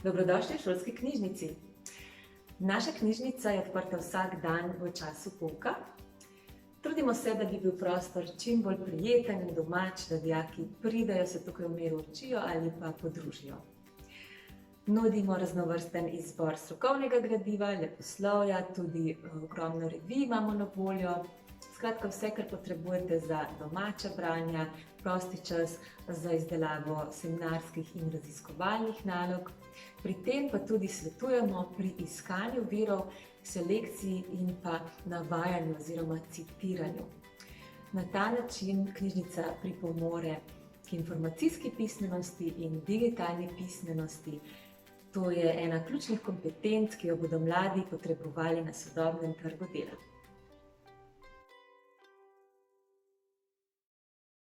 Dobrodošli v šolski knjižnici. Naša knjižnica je odprta vsak dan v času pouka. Trudimo se, da bi bil prostor čim bolj prijeten in domač, da dijaki pridejo, se tukaj v miru učijo ali pa podružijo. Nudimo raznovrsten izbor strokovnega gradiva, leposlovja, tudi ogromno revij imamo na voljo. Skratka, vse, kar potrebujete za domača branja, prosti čas, za izdelavo seminarskih in raziskovalnih nalog. Pri tem pa tudi svetujemo pri iskanju virov, selekciji in pa navajanju oziroma citiranju. Na ta način knjižnica pripomore k informacijski pismenosti in digitalni pismenosti. To je ena ključnih kompetenc, ki jo bodo mladi potrebovali na sodobnem trgu dela.